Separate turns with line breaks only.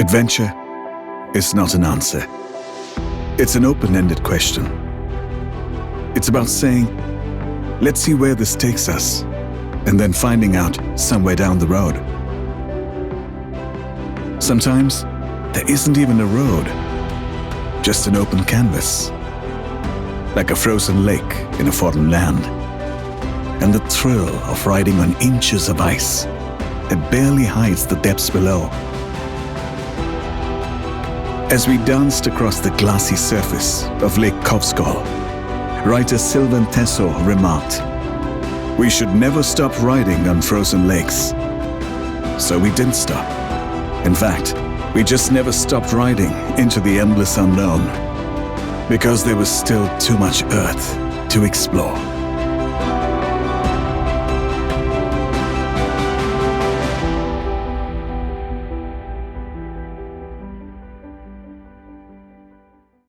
Adventure is not an answer. It's an open-ended question. It's about saying, let's see where this takes us, and then finding out somewhere down the road. Sometimes there isn't even a road, just an open canvas, like a frozen lake in a foreign land, and the thrill of riding on inches of ice that barely hides the depths below. As we danced across the glassy surface of Lake Khövsgöl, writer Sylvan Tesso remarked, "We should never stop riding on frozen lakes." So we didn't stop. In fact, we just never stopped riding into the endless unknown, because there was still too much Earth to explore.